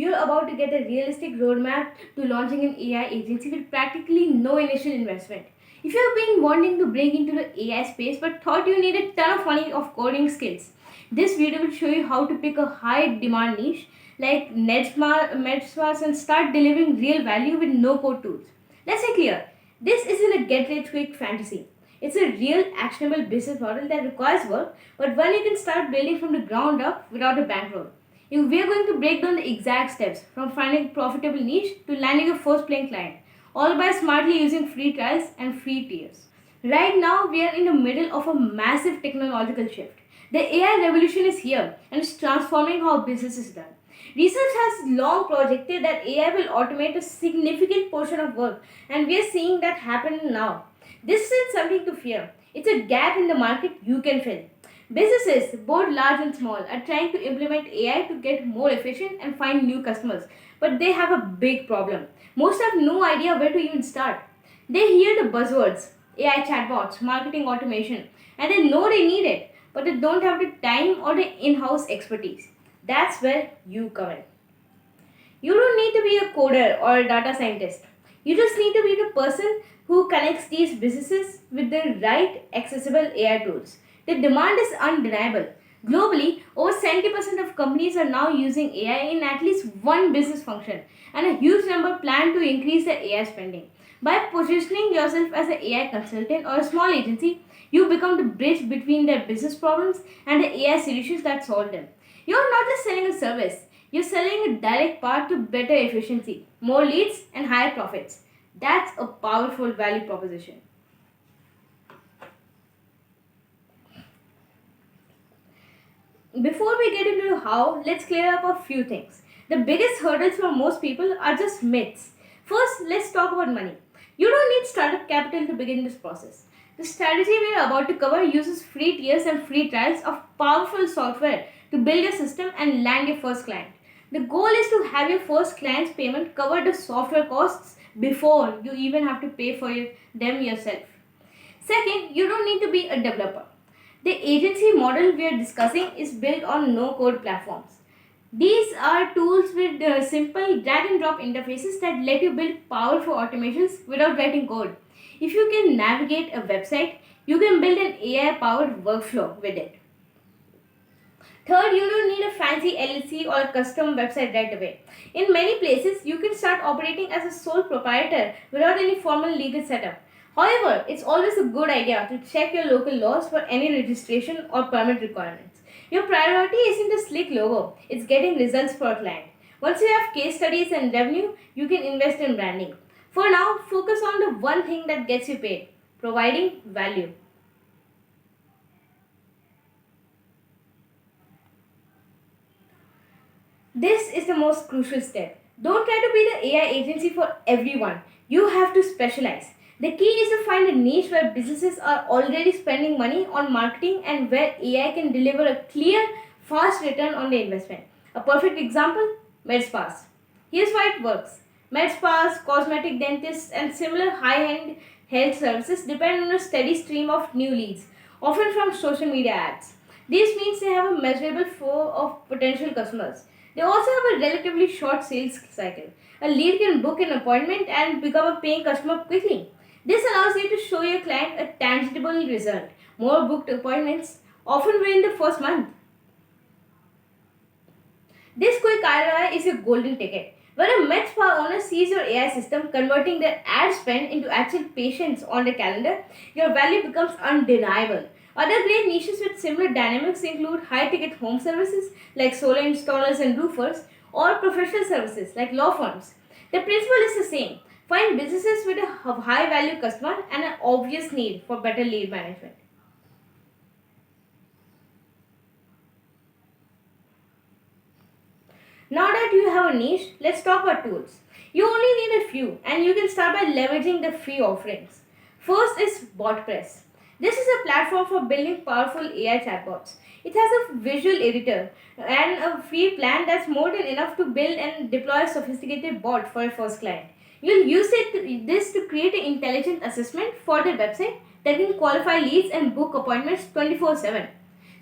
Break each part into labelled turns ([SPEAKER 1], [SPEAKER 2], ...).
[SPEAKER 1] you're about to get a realistic roadmap to launching an AI agency with practically no initial investment. If you've been wanting to break into the AI space but thought you need a ton of money of coding skills, this video will show you how to pick a high demand niche like MedSpas and start delivering real value with no code tools. Let's be clear, this isn't a get rich quick fantasy. It's a real actionable business model that requires work, but one you can start building from the ground up without a bankroll. We are going to break down the exact steps from finding a profitable niche to landing your first paying client, all by smartly using free trials and free tiers. Right now, we are in the middle of a massive technological shift. The AI revolution is here and it's transforming how business is done. Research has long projected that AI will automate a significant portion of work, and we are seeing that happen now. This isn't something to fear, it's a gap in the market you can fill. Businesses, both large and small, are trying to implement AI to get more efficient and find new customers. But they have a big problem. Most have no idea where to even start. They hear the buzzwords AI chatbots, marketing automation, and they know they need it, but they don't have the time or the in house expertise. That's where you come in. You don't need to be a coder or a data scientist. You just need to be the person who connects these businesses with the right accessible AI tools. The demand is undeniable. Globally, over 70% of companies are now using AI in at least one business function, and a huge number plan to increase their AI spending. By positioning yourself as an AI consultant or a small agency, you become the bridge between their business problems and the AI solutions that solve them. You're not just selling a service, you're selling a direct path to better efficiency, more leads, and higher profits. That's a powerful value proposition. Before we get into how, let's clear up a few things. The biggest hurdles for most people are just myths. First, let's talk about money. You don't need startup capital to begin this process. The strategy we are about to cover uses free tiers and free trials of powerful software to build your system and land your first client. The goal is to have your first client's payment cover the software costs before you even have to pay for them yourself. Second, you don't need to be a developer. The agency model we are discussing is built on no code platforms. These are tools with simple drag and drop interfaces that let you build powerful automations without writing code. If you can navigate a website, you can build an AI powered workflow with it. Third, you don't need a fancy LLC or a custom website right away. In many places, you can start operating as a sole proprietor without any formal legal setup. However, it's always a good idea to check your local laws for any registration or permit requirements. Your priority isn't a slick logo, it's getting results for a client. Once you have case studies and revenue, you can invest in branding. For now, focus on the one thing that gets you paid, providing value. This is the most crucial step. Don't try to be the AI agency for everyone. You have to specialize. The key is to find a niche where businesses are already spending money on marketing and where AI can deliver a clear, fast return on the investment. A perfect example, med spas. Here's why it works. Med spas, cosmetic dentists, and similar high-end health services depend on a steady stream of new leads, often from social media ads. This means they have a measurable flow of potential customers. They also have a relatively short sales cycle. A lead can book an appointment and become a paying customer quickly. This allows you to show your client a tangible result, more booked appointments, often within the first month. This quick ROI is your golden ticket. When a med spa owner sees your AI system converting their ad spend into actual patients on the calendar, your value becomes undeniable. Other great niches with similar dynamics include high ticket home services like solar installers and roofers, or professional services like law firms. The principle is the same. Find businesses with a high value customer and an obvious need for better lead management. Now that you have a niche, let's talk about tools. You only need a few, and you can start by leveraging the free offerings. First is BotPress. This is a platform for building powerful AI chatbots. It has a visual editor and a free plan that's more than enough to build and deploy a sophisticated bot for your first client. You'll use this to create an intelligent assessment for the website that can qualify leads and book appointments 24/7.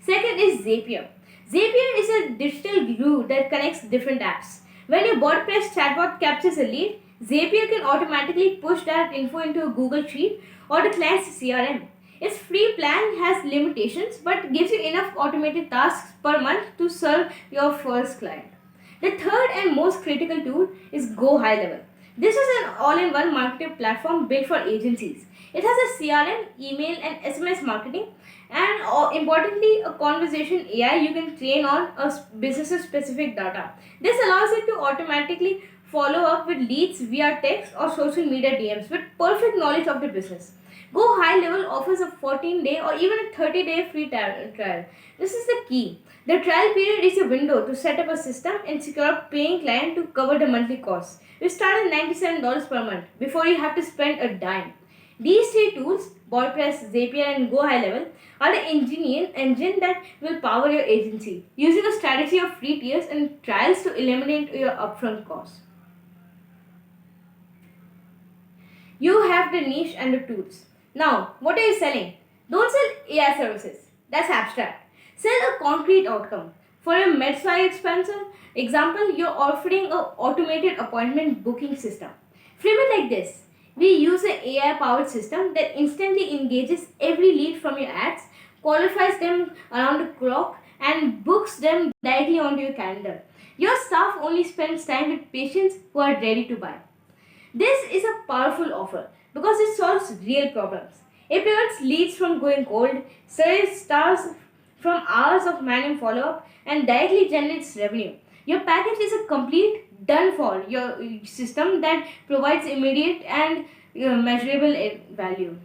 [SPEAKER 1] Second is Zapier. Zapier is a digital glue that connects different apps. When your WordPress chatbot captures a lead, Zapier can automatically push that info into a Google Sheet or the client's CRM. Its free plan has limitations but gives you enough automated tasks per month to serve your first client. The third and most critical tool is Go High Level. This is an all-in-one marketing platform built for agencies. It has a CRM, email, and SMS marketing, and importantly, a conversation AI you can train on a business specific data. This allows it to automatically follow up with leads via text or social media DMs with perfect knowledge of the business. Go High Level offers a 14-day or even a 30-day free trial. This is the key. The trial period is a window to set up a system and secure a paying client to cover the monthly costs. We start at $97 per month before you have to spend a dime. These three tools, WordPress, Zapier, and Go High Level, are the engine that will power your agency, using a strategy of free tiers and trials to eliminate your upfront costs. You have the niche and the tools. Now, what are you selling? Don't sell AI services. That's abstract. Sell a concrete outcome. For a med-spa example, you're offering an automated appointment booking system. Frame it like this. We use an AI-powered system that instantly engages every lead from your ads, qualifies them around the clock, and books them directly onto your calendar. Your staff only spends time with patients who are ready to buy. This is a powerful offer because it solves real problems. It prevents leads from going cold, saves stars from hours of manual follow-up, and directly generates revenue. Your package is a complete done for your system that provides immediate and measurable value.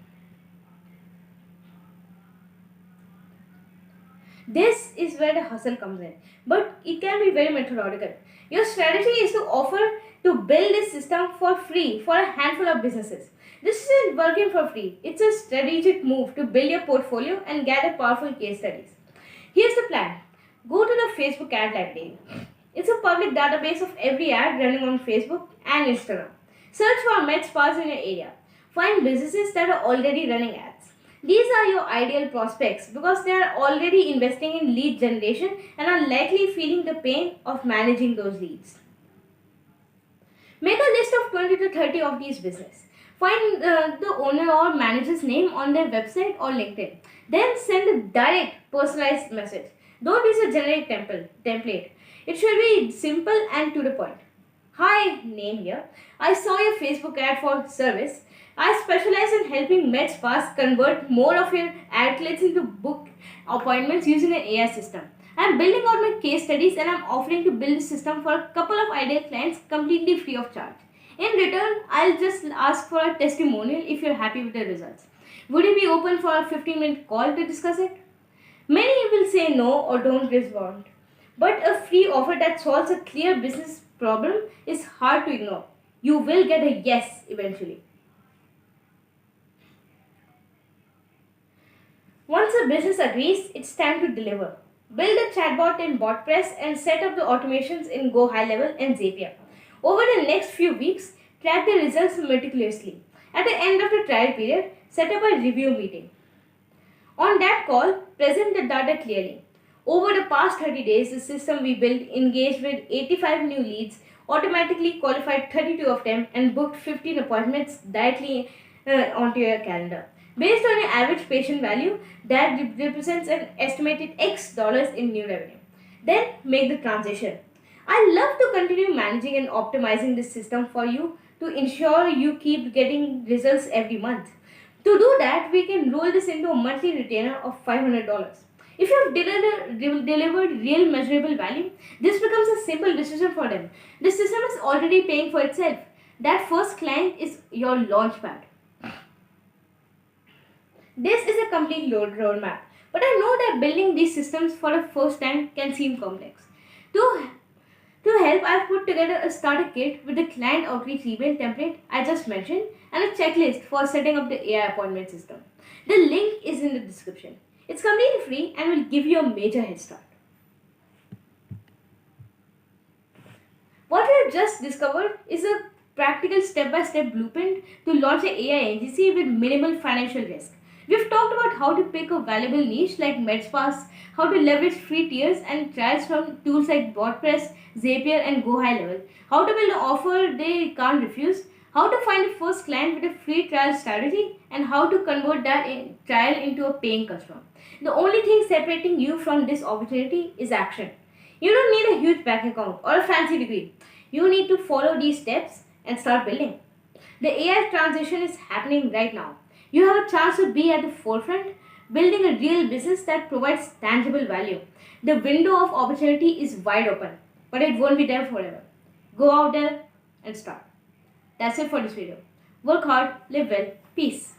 [SPEAKER 1] This is where the hustle comes in, but it can be very methodical. Your strategy is to offer to build this system for free for a handful of businesses. This isn't working for free. It's a strategic move to build your portfolio and gather powerful case studies. Here's the plan. Go to the Facebook ad library. It's a public database of every ad running on Facebook and Instagram. Search for med spas in your area. Find businesses that are already running ads. These are your ideal prospects because they are already investing in lead generation and are likely feeling the pain of managing those leads. Make a list of 20 to 30 of these businesses. Find the owner or manager's name on their website or LinkedIn. Then send a direct personalized message. Don't use a generic template. It should be simple and to the point. Hi, name here. I saw your Facebook ad for service. I specialize in helping med spas convert more of your ad clicks into book appointments using an AI system. I'm building out my case studies and I'm offering to build a system for a couple of ideal clients completely free of charge. In return, I'll just ask for a testimonial if you're happy with the results. Would you be open for a 15-minute call to discuss it? Many will say no or don't respond. But a free offer that solves a clear business problem is hard to ignore. You will get a yes eventually. Once a business agrees, it's time to deliver. Build a chatbot in WordPress and set up the automations in Go High Level and Zapier. Over the next few weeks, track the results meticulously. At the end of the trial period, set up a review meeting. On that call, present the data clearly. Over the past 30 days, the system we built engaged with 85 new leads, automatically qualified 32 of them, and booked 15 appointments directly onto your calendar. Based on your average patient value, that represents an estimated X dollars in new revenue. Then make the transition. I love to continue managing and optimizing this system for you to ensure you keep getting results every month. To do that, we can roll this into a monthly retainer of $500. If you have delivered real measurable value, this becomes a simple decision for them. The system is already paying for itself. That first client is your launchpad. This is a complete roadmap, but I know that building these systems for the first time can seem complex. To help, I've put together a starter kit with the client outreach email template I just mentioned and a checklist for setting up the AI appointment system. The link is in the description. It's completely free and will give you a major head start. What we have just discovered is a practical step-by-step blueprint to launch an AI agency with minimal financial risk. We've talked about how to pick a valuable niche like MedSpas, how to leverage free tiers and trials from tools like WordPress, Zapier, and Go High Level, how to build an offer they can't refuse, how to find a first client with a free trial strategy, and how to convert that trial into a paying customer. The only thing separating you from this opportunity is action. You don't need a huge bank account or a fancy degree. You need to follow these steps and start building. The AI transition is happening right now. You have a chance to be at the forefront, building a real business that provides tangible value. The window of opportunity is wide open, but it won't be there forever. Go out there and start. That's it for this video. Work hard, live well, peace.